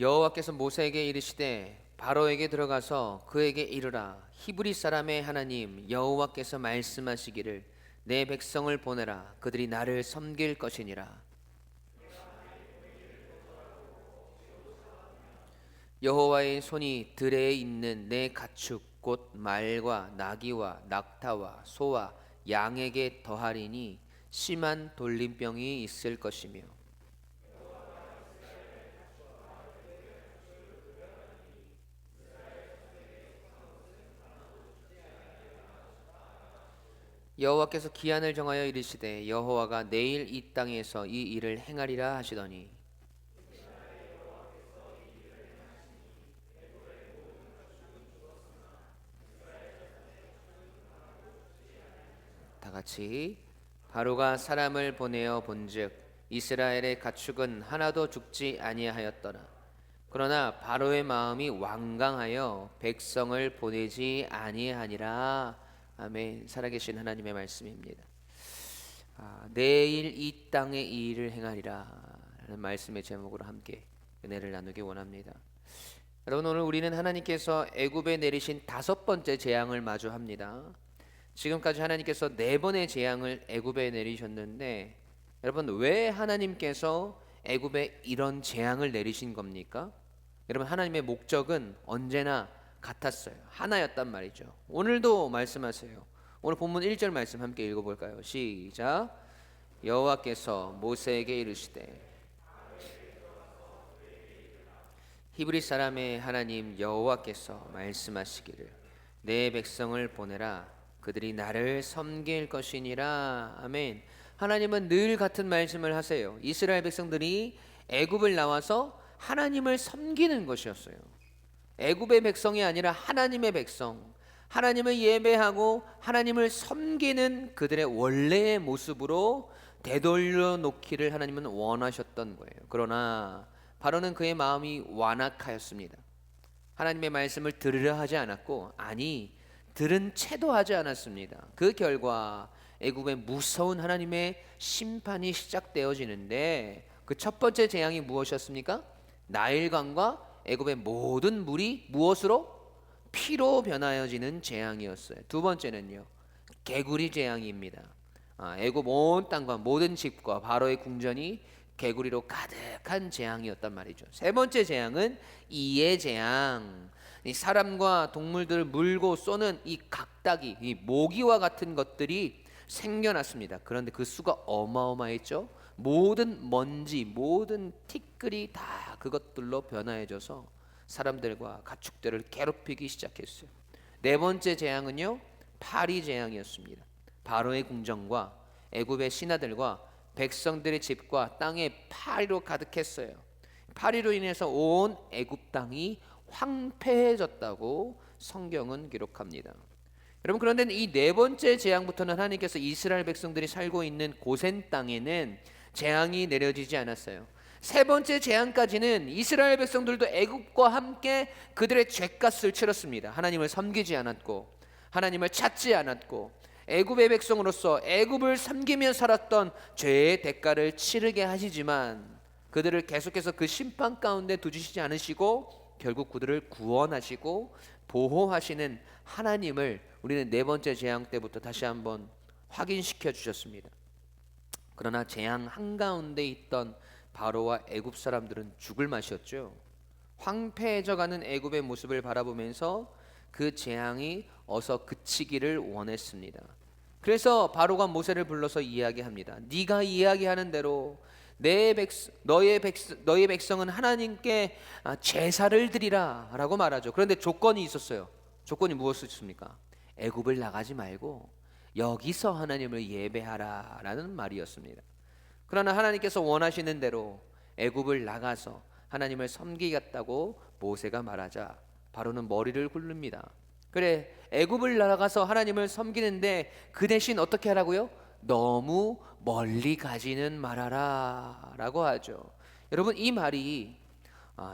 여호와께서 모세에게 이르시되 바로에게 들어가서 그에게 이르라. 히브리 사람의 하나님 여호와께서 말씀하시기를 내 백성을 보내라. 그들이 나를 섬길 것이니라. 여호와의 손이 들에 있는 내 가축 곧 말과 나귀와 낙타와 소와 양에게 더하리니 심한 돌림병이 있을 것이며 여호와께서 기한을 정하여 이르시되 여호와가 내일 이 땅에서 이 일을 행하리라 하시더니 다 같이 바로가 사람을 보내어 본즉 이스라엘의 가축은 하나도 죽지 아니하였더라. 그러나 바로의 마음이 완강하여 백성을 보내지 아니하니라. 아멘. 살아계신 하나님의 말씀입니다. 내일 이 땅에 이 일을 행하리라 라는 말씀의 제목으로 함께 은혜를 나누기 원합니다. 여러분, 오늘 우리는 하나님께서 애굽에 내리신 5번째 재앙을 마주합니다. 지금까지 하나님께서 4번의 재앙을 애굽에 내리셨는데, 여러분, 왜 하나님께서 애굽에 이런 재앙을 내리신 겁니까? 여러분, 하나님의 목적은 언제나 같았어요. 하나였단 말이죠. 오늘도 말씀하세요. 오늘 본문 1절 말씀 함께 읽어볼까요? 시작. 여호와께서 모세에게 이르시되 히브리 사람의 하나님 여호와께서 말씀하시기를 내 백성을 보내라. 그들이 나를 섬길 것이니라. 아멘. 하나님은 늘 같은 말씀을 하세요. 이스라엘 백성들이 애굽을 나와서 하나님을 섬기는 것이었어요. 애굽의 백성이 아니라 하나님의 백성, 하나님을 예배하고 하나님을 섬기는 그들의 원래의 모습으로 되돌려 놓기를 하나님은 원하셨던 거예요. 그러나 바로는 그의 마음이 완악하였습니다. 하나님의 말씀을 들으려 하지 않았고, 아니 들은 채도 하지 않았습니다. 그 결과 애굽의 무서운 하나님의 심판이 시작되어지는데, 그 첫 번째 재앙이 무엇이었습니까? 나일강과 애굽의 모든 물이 무엇으로? 피로 변하여지는 재앙이었어요. 두 번째는요, 개구리 재앙입니다. 애굽 온 땅과 모든 집과 바로의 궁전이 개구리로 가득한 재앙이었단 말이죠. 세 번째 재앙은 이의 재앙. 이 사람과 동물들을 물고 쏘는 이 각닭이, 이 모기와 같은 것들이 생겨났습니다. 그런데 그 수가 어마어마했죠. 모든 먼지, 모든 티끌이 다 그것들로 변화해져서 사람들과 가축들을 괴롭히기 시작했어요. 네 번째 재앙은요, 파리 재앙이었습니다. 바로의 궁정과 애굽의 신하들과 백성들의 집과 땅에 파리로 가득했어요. 파리로 인해서 온 애굽 땅이 황폐해졌다고 성경은 기록합니다. 여러분, 그런데 이 네 번째 재앙부터는 하나님께서 이스라엘 백성들이 살고 있는 고센 땅에는 재앙이 내려지지 않았어요. 세 번째 재앙까지는 이스라엘 백성들도 애굽과 함께 그들의 죄값을 치렀습니다. 하나님을 섬기지 않았고 하나님을 찾지 않았고 애굽의 백성으로서 애굽을 섬기며 살았던 죄의 대가를 치르게 하시지만 그들을 계속해서 그 심판 가운데 두시지 않으시고 결국 그들을 구원하시고 보호하시는 하나님을 우리는 네 번째 재앙 때부터 다시 한번 확인시켜 주셨습니다. 그러나 재앙 한가운데 있던 바로와 애굽 사람들은 죽을 맛이었죠. 황폐해져가는 애굽의 모습을 바라보면서 그 재앙이 어서 그치기를 원했습니다. 그래서 바로가 모세를 불러서 이야기합니다. 네가 이야기하는 대로 너의 백성은 하나님께 제사를 드리라 라고 말하죠. 그런데 조건이 있었어요. 조건이 무엇이었습니까? 애굽을 나가지 말고 여기서 하나님을 예배하라 라는 말이었습니다. 그러나 하나님께서 원하시는 대로 애굽을 나가서 하나님을 섬기겠다고 모세가 말하자 바로는 머리를 굴릅니다. 그래, 애굽을 나가서 하나님을 섬기는데 그 대신 어떻게 하라고요? 너무 멀리 가지는 말아라 라고 하죠. 여러분, 이 말이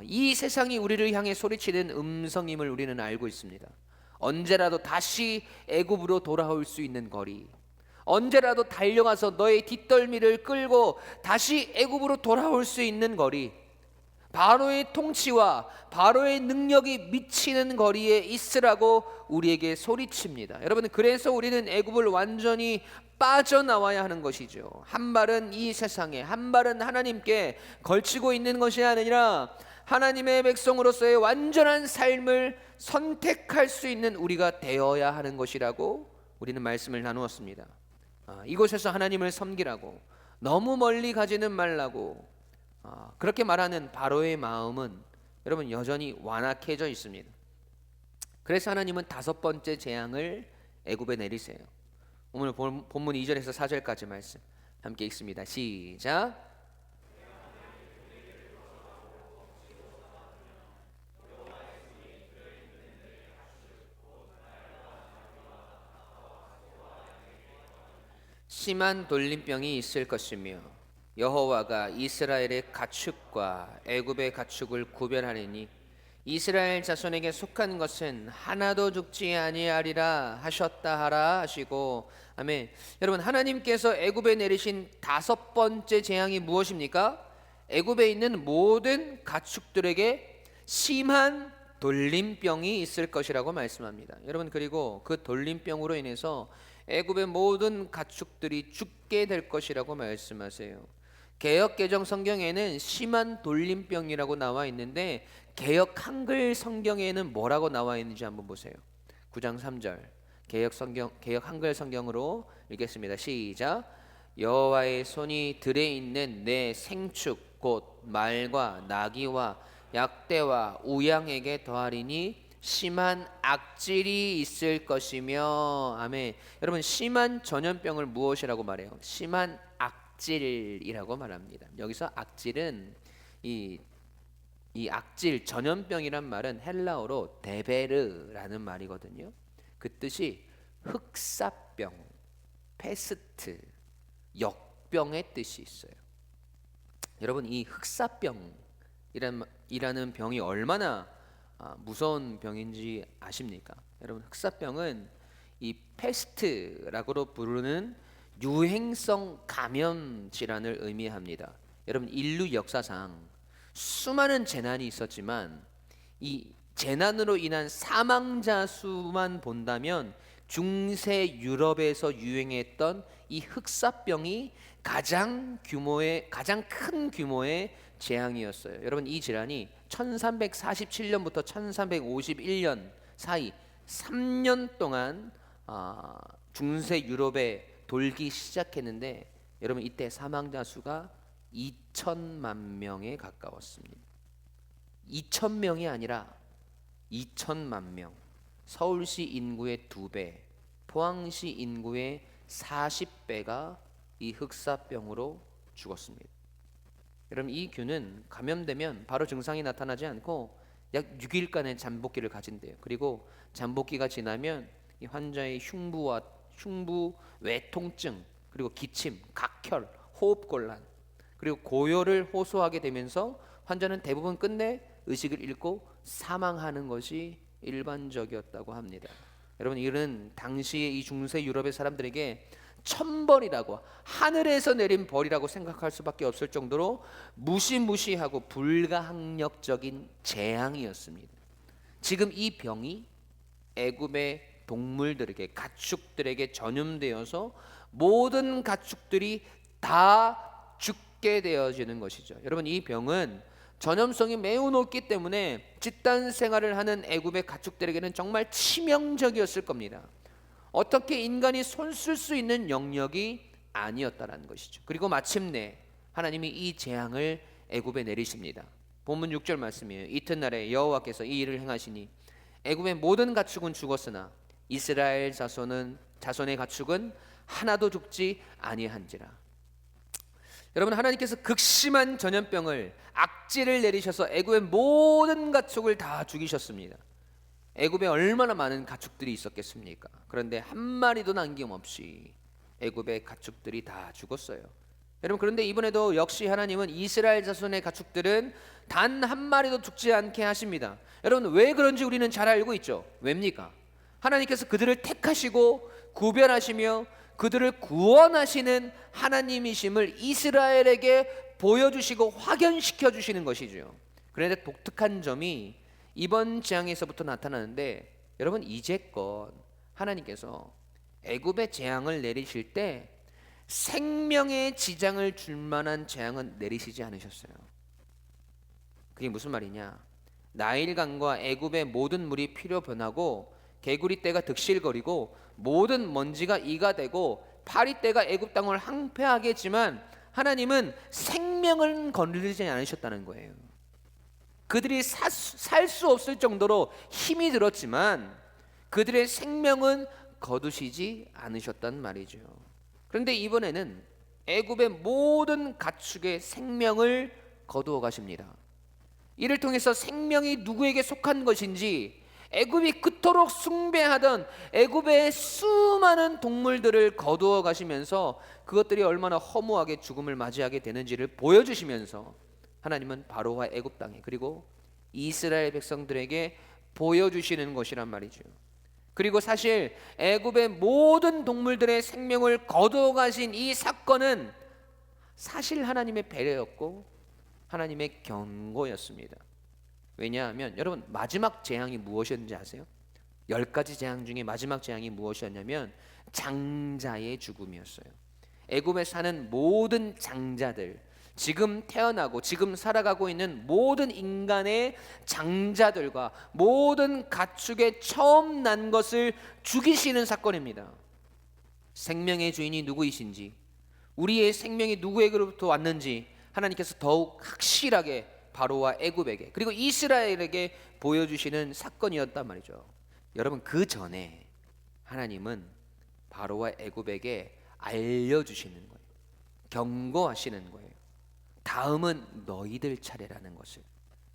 이 세상이 우리를 향해 소리치는 음성임을 우리는 알고 있습니다. 언제라도 다시 애굽으로 돌아올 수 있는 거리, 언제라도 달려가서 너의 뒷덜미를 끌고 다시 애굽으로 돌아올 수 있는 거리, 바로의 통치와 바로의 능력이 미치는 거리에 있으라고 우리에게 소리칩니다. 여러분, 그래서 우리는 애굽을 완전히 빠져나와야 하는 것이죠. 한 발은 이 세상에, 한 발은 하나님께 걸치고 있는 것이 아니라 하나님의 백성으로서의 완전한 삶을 선택할 수 있는 우리가 되어야 하는 것이라고 우리는 말씀을 나누었습니다. 이곳에서 하나님을 섬기라고, 너무 멀리 가지는 말라고 그렇게 말하는 바로의 마음은 여러분 여전히 완악해져 있습니다. 그래서 하나님은 다섯 번째 재앙을 애굽에 내리세요. 오늘 본문 2절에서 4절까지 말씀 함께 읽습니다. 시작. 심한 돌림병이 있을 것이며 여호와가 이스라엘의 가축과 애굽의 가축을 구별하리니 이스라엘 자손에게 속한 것은 하나도 죽지 아니하리라 하셨다 하라 하시고. 아멘. 여러분, 하나님께서 애굽에 내리신 다섯 번째 재앙이 무엇입니까? 애굽에 있는 모든 가축들에게 심한 돌림병이 있을 것이라고 말씀합니다. 여러분, 그리고 그 돌림병으로 인해서 애굽의 모든 가축들이 죽게 될 것이라고 말씀하세요. 개역 개정 성경에는 심한 돌림병이라고 나와 있는데 개역 한글 성경에는 뭐라고 나와 있는지 한번 보세요. 9장 3절 개역 한글 성경으로 읽겠습니다. 시작. 여호와의 손이 들에 있는 내 생축 곧 말과 나귀와 약대와 우양에게 더하리니 심한 악질이 있을 것이며. 아멘. 여러분, 심한 전염병을 무엇이라고 말해요? 심한 악질이라고 말합니다. 여기서 악질은 이 악질 전염병이란 말은 헬라어로 데베르라는 말이거든요. 그 뜻이 흑사병, 페스트, 역병의 뜻이 있어요. 여러분, 이 흑사병이라는 병이 얼마나 무서운 병인지 아십니까? 여러분, 흑사병은 이 페스트라고 부르는 유행성 감염 질환을 의미합니다. 여러분, 인류 역사상 수많은 재난이 있었지만 이 재난으로 인한 사망자 수만 본다면 중세 유럽에서 유행했던 이 흑사병이 가장 큰 규모의 재앙이었어요. 여러분, 이 질환이 1347년부터 1351년 사이 3년 동안 중세 유럽에 돌기 시작했는데 여러분, 이때 사망자 수가 2천만 명에 가까웠습니다. 2천명이 아니라 2천만 명. 서울시 인구의 2배, 포항시 인구의 40배가 이 흑사병으로 죽었습니다. 여러분, 이 균은 감염되면 바로 증상이 나타나지 않고 약 6일간의 잠복기를 가진대요. 그리고 잠복기가 지나면 이 환자의 흉부 외통증, 그리고 기침, 각혈, 호흡곤란, 그리고 고열을 호소하게 되면서 환자는 대부분 끝내 의식을 잃고 사망하는 것이 일반적이었다고 합니다. 여러분, 이는 당시의 이 중세 유럽의 사람들에게 천벌이라고, 하늘에서 내린 벌이라고 생각할 수밖에 없을 정도로 무시무시하고 불가항력적인 재앙이었습니다. 지금 이 병이 애굽의 동물들에게, 가축들에게 전염되어서 모든 가축들이 다 죽게 되어지는 것이죠. 여러분, 이 병은 전염성이 매우 높기 때문에 집단 생활을 하는 애굽의 가축들에게는 정말 치명적이었을 겁니다. 어떻게 인간이 손쓸 수 있는 영역이 아니었다라는 것이죠. 그리고 마침내 하나님이 이 재앙을 애굽에 내리십니다. 본문 6절 말씀이에요. 이튿날에 여호와께서 이 일을 행하시니 애굽의 모든 가축은 죽었으나 이스라엘 자손의 가축은 하나도 죽지 아니한지라. 여러분, 하나님께서 극심한 전염병을, 악질을 내리셔서 애굽의 모든 가축을 다 죽이셨습니다. 애굽에 얼마나 많은 가축들이 있었겠습니까? 그런데 한 마리도 남김없이 애굽의 가축들이 다 죽었어요. 여러분, 그런데 이번에도 역시 하나님은 이스라엘 자손의 가축들은 단 한 마리도 죽지 않게 하십니다. 여러분, 왜 그런지 우리는 잘 알고 있죠. 왜입니까? 하나님께서 그들을 택하시고 구별하시며 그들을 구원하시는 하나님이심을 이스라엘에게 보여주시고 확연시켜 주시는 것이죠. 그런데 독특한 점이 이번 재앙에서부터 나타나는데, 여러분 이제껏 하나님께서 애굽의 재앙을 내리실 때 생명의 지장을 줄 만한 재앙은 내리시지 않으셨어요. 그게 무슨 말이냐? 나일강과 애굽의 모든 물이 피로 변하고 개구리 떼가 득실거리고 모든 먼지가 이가 되고 파리떼가 애굽 땅을 항폐하게 했지만 하나님은 생명을 건드리지 않으셨다는 거예요. 그들이 살 수 없을 정도로 힘이 들었지만 그들의 생명은 거두시지 않으셨단 말이죠. 그런데 이번에는 애굽의 모든 가축의 생명을 거두어 가십니다. 이를 통해서 생명이 누구에게 속한 것인지, 애굽이 그토록 숭배하던 애굽의 수많은 동물들을 거두어 가시면서 그것들이 얼마나 허무하게 죽음을 맞이하게 되는지를 보여주시면서 하나님은 바로와 애굽 땅에 그리고 이스라엘 백성들에게 보여주시는 것이란 말이죠. 그리고 사실 애굽의 모든 동물들의 생명을 거두어 가신 이 사건은 사실 하나님의 배려였고 하나님의 경고였습니다. 왜냐하면 여러분 마지막 재앙이 무엇이었는지 아세요? 10가지 재앙 중에 마지막 재앙이 무엇이었냐면 장자의 죽음이었어요. 애굽에 사는 모든 장자들, 지금 태어나고 지금 살아가고 있는 모든 인간의 장자들과 모든 가축의 처음 난 것을 죽이시는 사건입니다. 생명의 주인이 누구이신지, 우리의 생명이 누구에게로부터 왔는지 하나님께서 더욱 확실하게 바로와 애굽에게 그리고 이스라엘에게 보여주시는 사건이었단 말이죠. 여러분 그 전에 하나님은 바로와 애굽에게 알려주시는 거예요. 경고하시는 거예요. 다음은 너희들 차례라는 것을.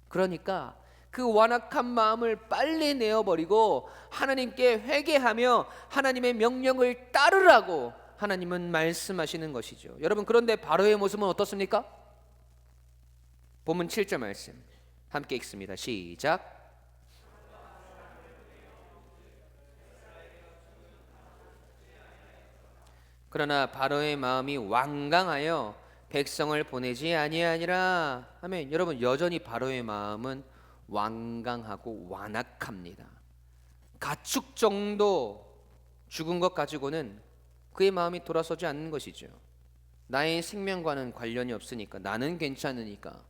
그러니까 그 완악한 마음을 빨리 내어버리고 하나님께 회개하며 하나님의 명령을 따르라고 하나님은 말씀하시는 것이죠. 여러분 그런데 바로의 모습은 어떻습니까? 본문 7절 말씀 함께 읽습니다. 시작. 그러나 바로의 마음이 완강하여 백성을 보내지 아니하니라. 아멘. 여러분 여전히 바로의 마음은 완강하고 완악합니다. 가축 정도 죽은 것 가지고는 그의 마음이 돌아서지 않는 것이죠. 나의 생명과는 관련이 없으니까, 나는 괜찮으니까,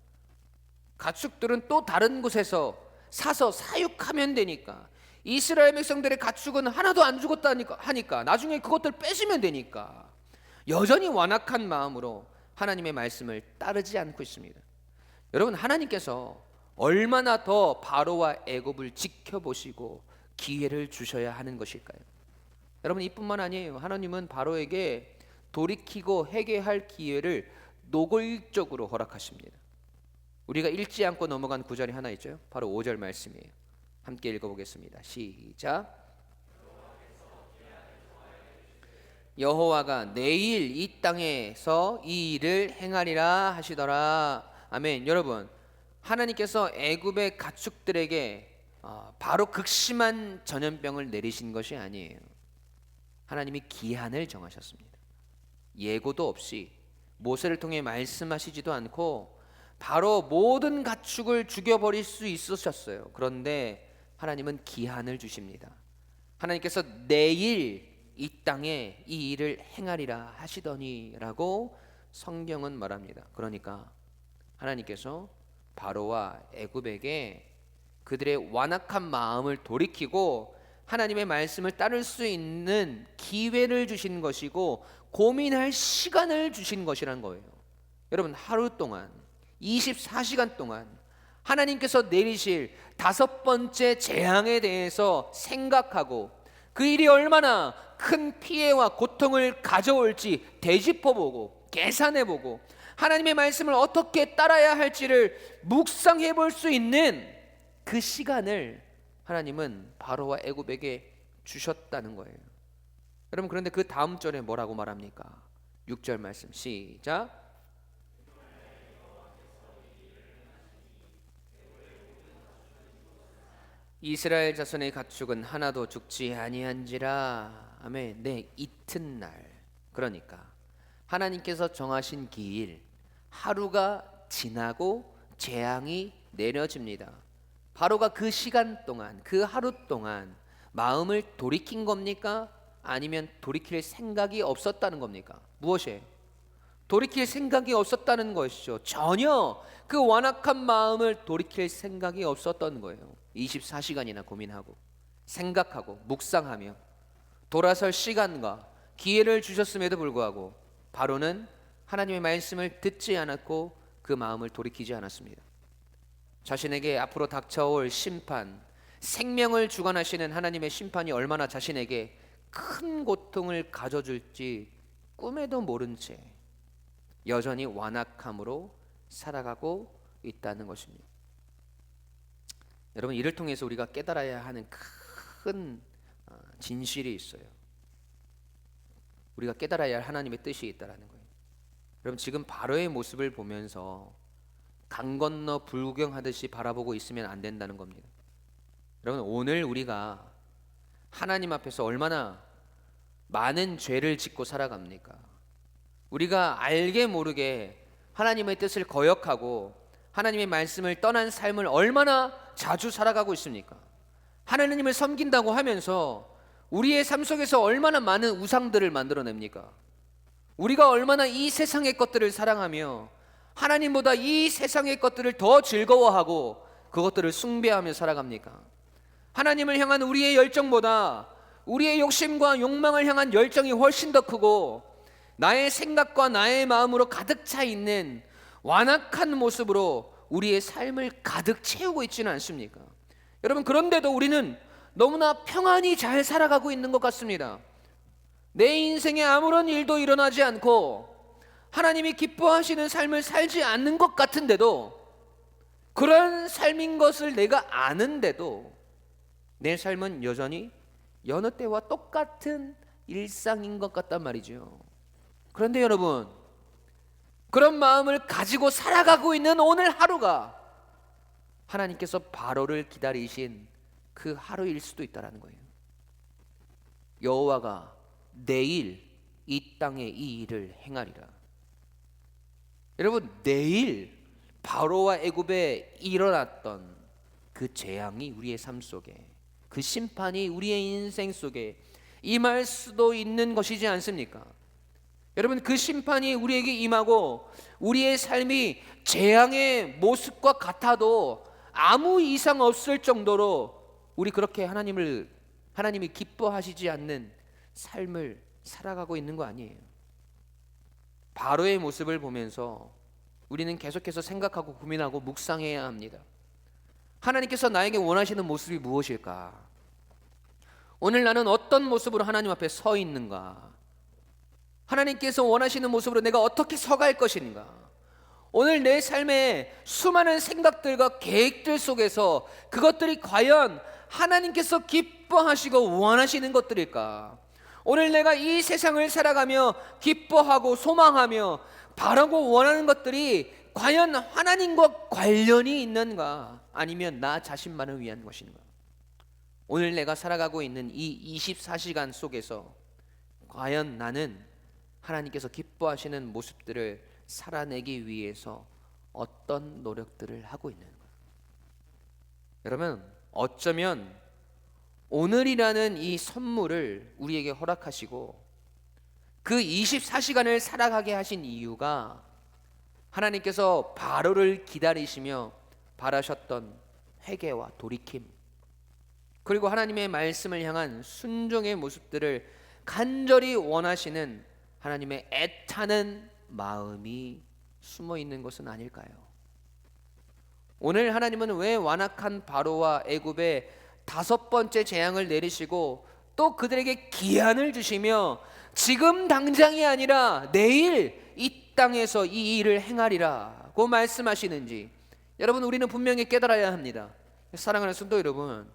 가축들은 또 다른 곳에서 사서 사육하면 되니까, 이스라엘 백성들의 가축은 하나도 안 죽었다 하니까 나중에 그것들 뺏으면 되니까 여전히 완악한 마음으로 하나님의 말씀을 따르지 않고 있습니다. 여러분 하나님께서 얼마나 더 바로와 애굽을 지켜보시고 기회를 주셔야 하는 것일까요? 여러분 이뿐만 아니에요. 하나님은 바로에게 돌이키고 회개할 기회를 노골적으로 허락하십니다. 우리가 읽지 않고 넘어간 구절이 하나 있죠. 바로 5절 말씀이에요. 함께 읽어보겠습니다. 시작. 여호와가 내일 이 땅에서 이 일을 행하리라 하시더라. 아멘. 여러분 하나님께서 애굽의 가축들에게 바로 극심한 전염병을 내리신 것이 아니에요. 하나님이 기한을 정하셨습니다. 예고도 없이 모세를 통해 말씀하시지도 않고 바로 모든 가축을 죽여버릴 수 있으셨어요. 그런데 하나님은 기한을 주십니다. 하나님께서 내일 이 땅에 이 일을 행하리라 하시더니라고 성경은 말합니다. 그러니까 하나님께서 바로와 애굽에게 그들의 완악한 마음을 돌이키고 하나님의 말씀을 따를 수 있는 기회를 주신 것이고 고민할 시간을 주신 것이란 거예요. 여러분 하루 동안 24시간 동안 하나님께서 내리실 5번째 재앙에 대해서 생각하고 그 일이 얼마나 큰 피해와 고통을 가져올지 되짚어보고 계산해보고 하나님의 말씀을 어떻게 따라야 할지를 묵상해 볼 수 있는 그 시간을 하나님은 바로와 애굽에게 주셨다는 거예요. 여러분 그런데 그 다음 절에 뭐라고 말합니까? 6절 말씀 시작. 이스라엘 자손의 가축은 하나도 죽지 아니한지라. 아멘. 네, 이튿날 그러니까 하나님께서 정하신 기일 하루가 지나고 재앙이 내려집니다. 바로가 그 시간 동안, 그 하루 동안 마음을 돌이킨 겁니까? 아니면 돌이킬 생각이 없었다는 겁니까? 무엇이에요? 돌이킬 생각이 없었다는 것이죠. 전혀 그 완악한 마음을 돌이킬 생각이 없었던 거예요. 24시간이나 고민하고 생각하고 묵상하며 돌아설 시간과 기회를 주셨음에도 불구하고 바로는 하나님의 말씀을 듣지 않았고 그 마음을 돌이키지 않았습니다. 자신에게 앞으로 닥쳐올 심판, 생명을 주관하시는 하나님의 심판이 얼마나 자신에게 큰 고통을 가져줄지 꿈에도 모른 채 여전히 완악함으로 살아가고 있다는 것입니다. 여러분, 이를 통해서 우리가 깨달아야 하는 큰 진실이 있어요. 우리가 깨달아야 할 하나님의 뜻이 있다는 거예요. 여러분, 지금 바로의 모습을 보면서 강 건너 불구경하듯이 바라보고 있으면 안 된다는 겁니다. 여러분, 오늘 우리가 하나님 앞에서 얼마나 많은 죄를 짓고 살아갑니까? 우리가 알게 모르게 하나님의 뜻을 거역하고 하나님의 말씀을 떠난 삶을 얼마나 자주 살아가고 있습니까? 하나님을 섬긴다고 하면서 우리의 삶 속에서 얼마나 많은 우상들을 만들어냅니까? 우리가 얼마나 이 세상의 것들을 사랑하며 하나님보다 이 세상의 것들을 더 즐거워하고 그것들을 숭배하며 살아갑니까? 하나님을 향한 우리의 열정보다 우리의 욕심과 욕망을 향한 열정이 훨씬 더 크고 나의 생각과 나의 마음으로 가득 차 있는 완악한 모습으로 우리의 삶을 가득 채우고 있지는 않습니까? 여러분, 그런데도 우리는 너무나 평안히 잘 살아가고 있는 것 같습니다. 내 인생에 아무런 일도 일어나지 않고 하나님이 기뻐하시는 삶을 살지 않는 것 같은데도, 그런 삶인 것을 내가 아는데도 내 삶은 여전히 여느 때와 똑같은 일상인 것 같단 말이죠. 그런데 여러분, 그런 마음을 가지고 살아가고 있는 오늘 하루가 하나님께서 바로를 기다리신 그 하루일 수도 있다는 거예요. 여호와가 내일 이 땅에 이 일을 행하리라. 여러분, 내일 바로와 애굽에 일어났던 그 재앙이 우리의 삶 속에, 그 심판이 우리의 인생 속에 임할 수도 있는 것이지 않습니까? 여러분, 그 심판이 우리에게 임하고 우리의 삶이 재앙의 모습과 같아도 아무 이상 없을 정도로 우리 그렇게 하나님이 기뻐하시지 않는 삶을 살아가고 있는 거 아니에요. 바로의 모습을 보면서 우리는 계속해서 생각하고 고민하고 묵상해야 합니다. 하나님께서 나에게 원하시는 모습이 무엇일까? 오늘 나는 어떤 모습으로 하나님 앞에 서 있는가? 하나님께서 원하시는 모습으로 내가 어떻게 서갈 것인가? 오늘 내 삶에 수많은 생각들과 계획들 속에서 그것들이 과연 하나님께서 기뻐하시고 원하시는 것들일까? 오늘 내가 이 세상을 살아가며 기뻐하고 소망하며 바라고 원하는 것들이 과연 하나님과 관련이 있는가? 아니면 나 자신만을 위한 것인가? 오늘 내가 살아가고 있는 이 24시간 속에서 과연 나는 하나님께서 기뻐하시는 모습들을 살아내기 위해서 어떤 노력들을 하고 있는가? 여러분, 어쩌면 오늘이라는 이 선물을 우리에게 허락하시고 그 24시간을 살아가게 하신 이유가 하나님께서 바로를 기다리시며 바라셨던 회개와 돌이킴, 그리고 하나님의 말씀을 향한 순종의 모습들을 간절히 원하시는 하나님의 애타는 마음이 숨어 있는 것은 아닐까요? 오늘 하나님은 왜 완악한 바로와 애굽에 5번째 재앙을 내리시고 또 그들에게 기한을 주시며 지금 당장이 아니라 내일 이 땅에서 이 일을 행하리라고 말씀하시는지, 여러분, 우리는 분명히 깨달아야 합니다. 사랑하는 성도 여러분,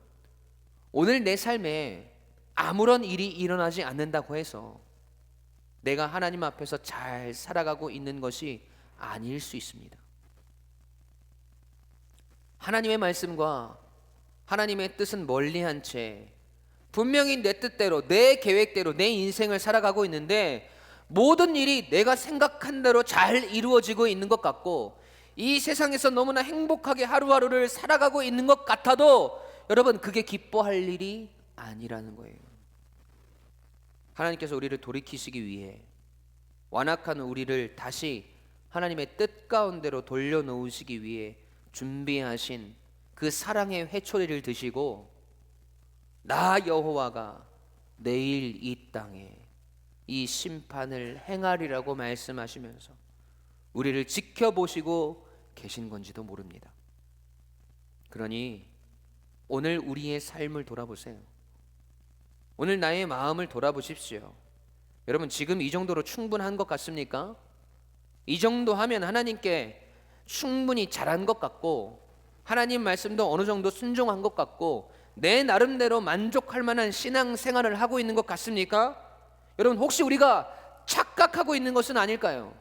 오늘 내 삶에 아무런 일이 일어나지 않는다고 해서 내가 하나님 앞에서 잘 살아가고 있는 것이 아닐 수 있습니다. 하나님의 말씀과 하나님의 뜻은 멀리한 채 분명히 내 뜻대로, 내 계획대로 내 인생을 살아가고 있는데 모든 일이 내가 생각한 대로 잘 이루어지고 있는 것 같고 이 세상에서 너무나 행복하게 하루하루를 살아가고 있는 것 같아도 여러분 그게 기뻐할 일이 아니라는 거예요. 하나님께서 우리를 돌이키시기 위해 완악한 우리를 다시 하나님의 뜻 가운데로 돌려놓으시기 위해 준비하신 그 사랑의 회초리를 드시고 나 여호와가 내일 이 땅에 이 심판을 행하리라고 말씀하시면서 우리를 지켜보시고 계신 건지도 모릅니다. 그러니 오늘 우리의 삶을 돌아보세요. 오늘 나의 마음을 돌아보십시오. 여러분 지금 이 정도로 충분한 것 같습니까? 이 정도 하면 하나님께 충분히 잘한 것 같고 하나님 말씀도 어느 정도 순종한 것 같고 내 나름대로 만족할 만한 신앙생활을 하고 있는 것 같습니까? 여러분 혹시 우리가 착각하고 있는 것은 아닐까요?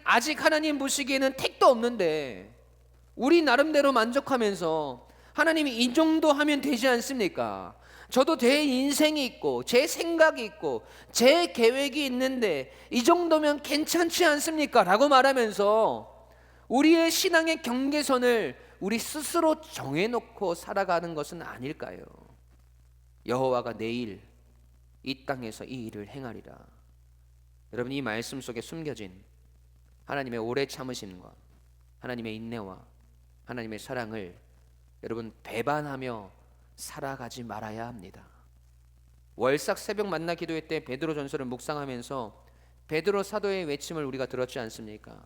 아직 하나님 보시기에는 택도 없는데 우리 나름대로 만족하면서 하나님이 이 정도 하면 되지 않습니까? 저도 제 인생이 있고 제 생각이 있고 제 계획이 있는데 이 정도면 괜찮지 않습니까? 라고 말하면서 우리의 신앙의 경계선을 우리 스스로 정해놓고 살아가는 것은 아닐까요? 여호와가 내일 이 땅에서 이 일을 행하리라. 여러분 이 말씀 속에 숨겨진 하나님의 오래 참으심과 하나님의 인내와 하나님의 사랑을 여러분 배반하며 살아가지 말아야 합니다. 월삭 새벽 만나 기도회 때 베드로 전서를 묵상하면서 베드로 사도의 외침을 우리가 들었지 않습니까?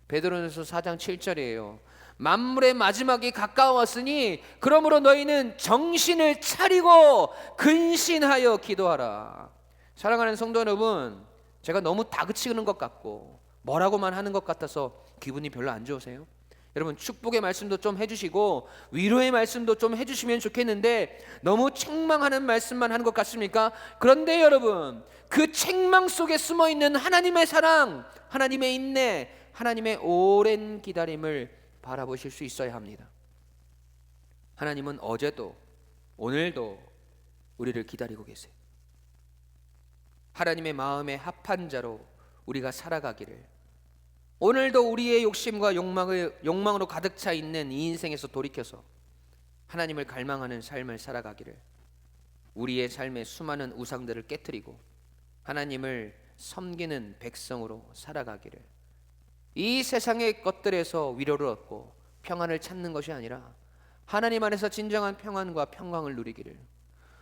베드로전서 4장 7절이에요. 만물의 마지막이 가까웠으니 그러므로 너희는 정신을 차리고 근신하여 기도하라. 사랑하는 성도 여러분, 제가 너무 다그치는 것 같고 뭐라고만 하는 것 같아서 기분이 별로 안 좋으세요? 여러분 축복의 말씀도 좀 해주시고 위로의 말씀도 좀 해주시면 좋겠는데 너무 책망하는 말씀만 하는 것 같습니까? 그런데 여러분 그 책망 속에 숨어있는 하나님의 사랑, 하나님의 인내, 하나님의 오랜 기다림을 바라보실 수 있어야 합니다. 하나님은 어제도 오늘도 우리를 기다리고 계세요. 하나님의 마음에 합한 자로 우리가 살아가기를, 오늘도 우리의 욕심과 욕망으로 가득 차 있는 이 인생에서 돌이켜서 하나님을 갈망하는 삶을 살아가기를, 우리의 삶의 수많은 우상들을 깨트리고 하나님을 섬기는 백성으로 살아가기를, 이 세상의 것들에서 위로를 얻고 평안을 찾는 것이 아니라 하나님 안에서 진정한 평안과 평강을 누리기를,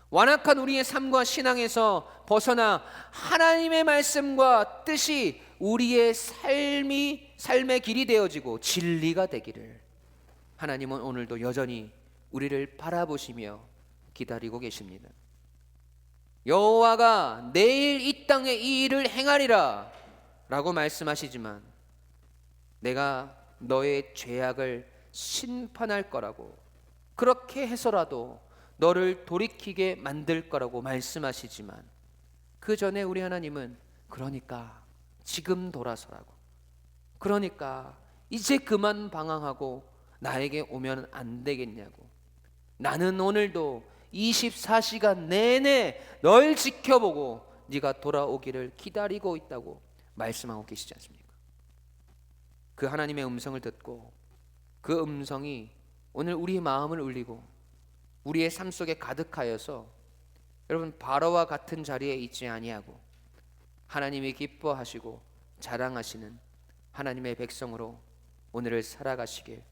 완악한 우리의 삶과 신앙에서 벗어나 하나님의 말씀과 뜻이 우리의 삶의 길이 되어지고 진리가 되기를, 하나님은 오늘도 여전히 우리를 바라보시며 기다리고 계십니다. 여호와가 내일 이 땅에 이 일을 행하리라 라고 말씀하시지만 내가 너의 죄악을 심판할 거라고, 그렇게 해서라도 너를 돌이키게 만들 거라고 말씀하시지만 그 전에 우리 하나님은 그러니까 지금 돌아서라고, 그러니까 이제 그만 방황하고 나에게 오면 안 되겠냐고, 나는 오늘도 24시간 내내 널 지켜보고 네가 돌아오기를 기다리고 있다고 말씀하고 계시지 않습니까? 그 하나님의 음성을 듣고 그 음성이 오늘 우리의 마음을 울리고 우리의 삶 속에 가득하여서 여러분 바로와 같은 자리에 있지 아니하고 하나님이 기뻐하시고 자랑하시는 하나님의 백성으로 오늘을 살아가시길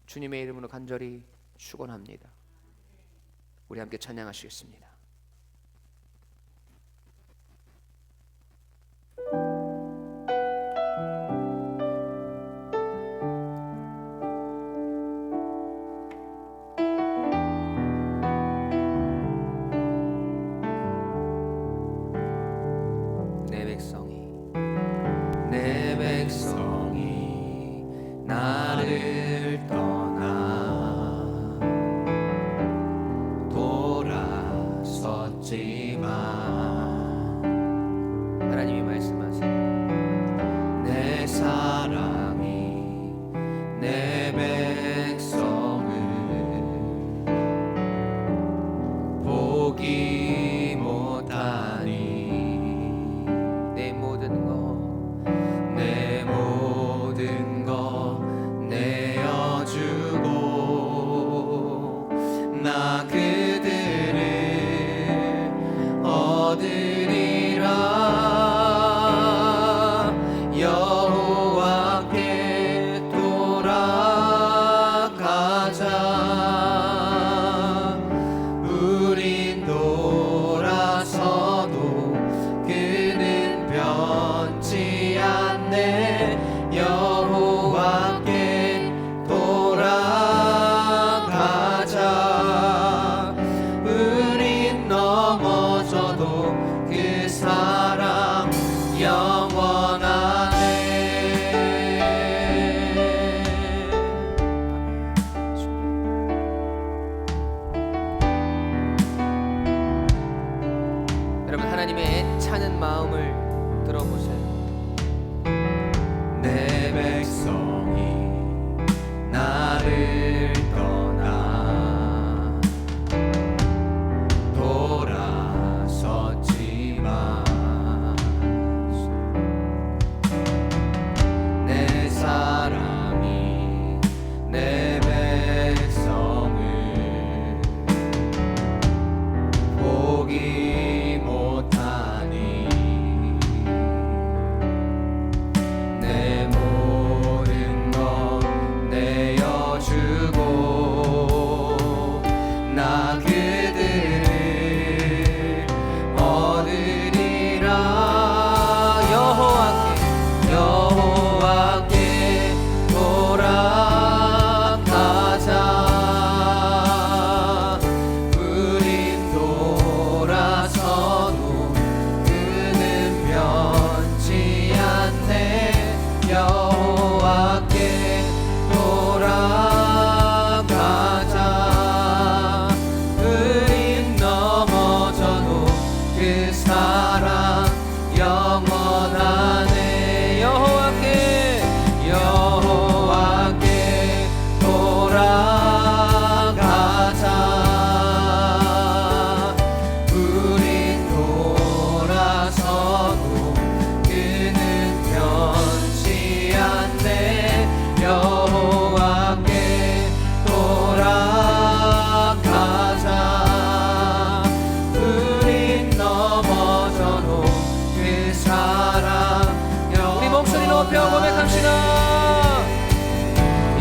주님의 이름으로 간절히 축원합니다. 우리 함께 찬양하시겠습니다. 내 백성이 나를 떠나 돌아섰지만 하나님이 말씀하세요. 내 사랑이 내 백성을 포기 못하니 내 모든 것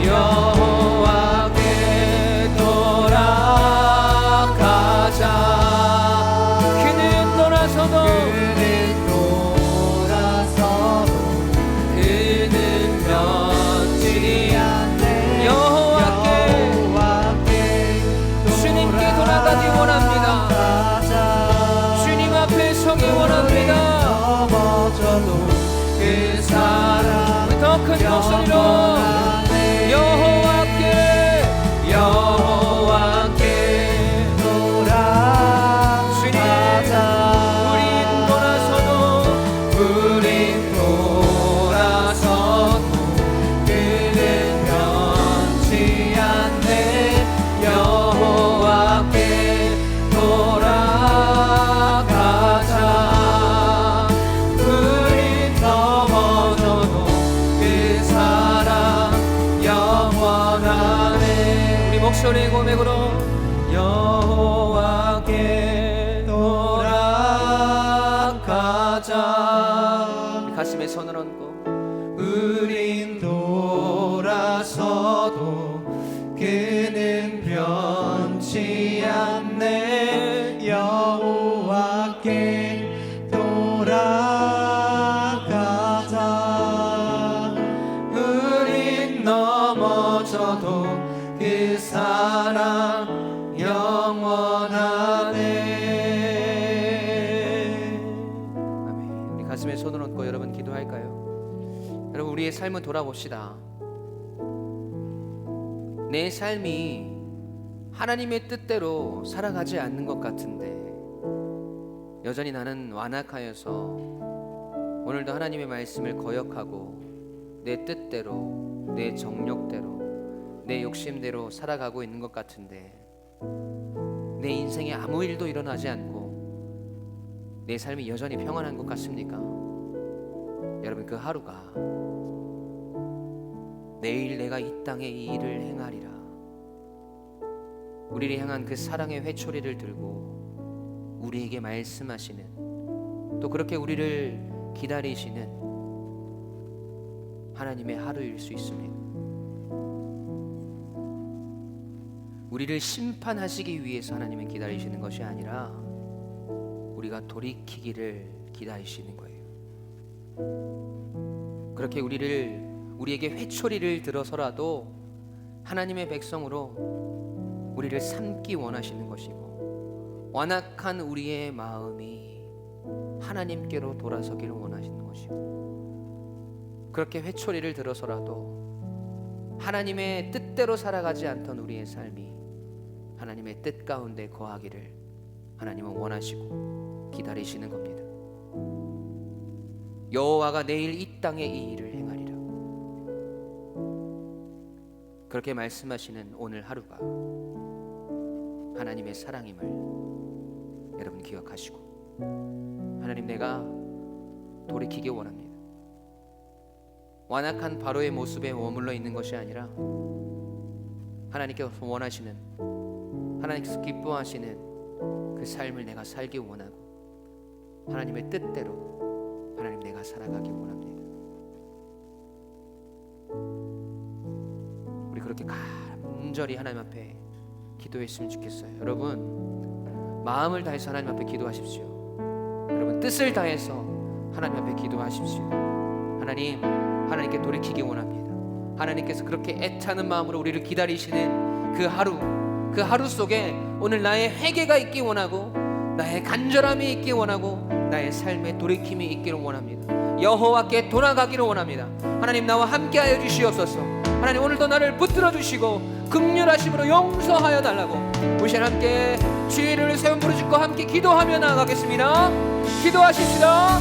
여호와께 돌아가자. 그는 돌아서도 그는 변치 않네. 여호와께 주님께 돌아가기 원합니다. 주님 앞에 서기 원합니다. 그 사랑 더 큰 목소리로 여호와께 돌아가자. 우린 돌아서도 그는 변치 않네. 여호와께 돌아가자. 우린 넘어져도 그 사랑 영원하네. 우리 목소리 고백으로 여호와께 돌아가자. 우리 가슴에 손을 얹고 우린 돌아서도 그는 변치 않네. 여호와께 돌아가자. 우린 넘어져도 그 사랑 영원하네. 아멘. 우리 가슴에 손을 얹고 여러분 기도할까요? 여러분 우리의 삶을 돌아봅시다. 내 삶이 하나님의 뜻대로 살아가지 않는 것 같은데 여전히 나는 완악하여서 오늘도 하나님의 말씀을 거역하고 내 뜻대로, 내 정욕대로, 내 욕심대로 살아가고 있는 것 같은데 내 인생에 아무 일도 일어나지 않고 내 삶이 여전히 평안한 것 같습니까? 여러분 그 하루가 내일 내가 이 땅에 이 일을 행하리라, 우리를 향한 그 사랑의 회초리를 들고 우리에게 말씀하시는, 또 그렇게 우리를 기다리시는 하나님의 하루일 수 있습니다. 우리를 심판하시기 위해서 하나님은 기다리시는 것이 아니라 우리가 돌이키기를 기다리시는 거예요. 그렇게 우리에게 회초리를 들어서라도 하나님의 백성으로 우리를 삼기 원하시는 것이고, 완악한 우리의 마음이 하나님께로 돌아서기를 원하시는 것이고, 그렇게 회초리를 들어서라도 하나님의 뜻대로 살아가지 않던 우리의 삶이 하나님의 뜻 가운데 거하기를 하나님은 원하시고 기다리시는 겁니다. 여호와가 내일 이 땅에 이 일을 행하리라, 그렇게 말씀하시는 오늘 하루가 하나님의 사랑임을 여러분 기억하시고, 하나님 내가 돌이키기 원합니다. 완악한 바로의 모습에 머물러 있는 것이 아니라 하나님께서 원하시는, 하나님께서 기뻐하시는 그 삶을 내가 살기 원하고 하나님의 뜻대로 하나님 내가 살아가기 원합니다. 우리 그렇게 간절히 하나님 앞에 기도했으면 좋겠어요. 여러분 마음을 다해서 하나님 앞에 기도하십시오. 여러분 뜻을 다해서 하나님 앞에 기도하십시오. 하나님께 돌이키기 원합니다. 하나님께서 그렇게 애타는 마음으로 우리를 기다리시는 그 하루 속에 오늘 나의 회개가 있기 원하고, 나의 간절함이 있기 원하고, 나의 삶에 돌이킴이 있기를 원합니다. 여호와께 돌아가기를 원합니다. 하나님 나와 함께하여 주시옵소서. 하나님 오늘도 나를 붙들어 주시고 긍휼하심으로 용서하여 달라고 우리 시간 함께 주의 이름을 세운 부르짖고 함께 기도하며 나아가겠습니다. 기도하십시다.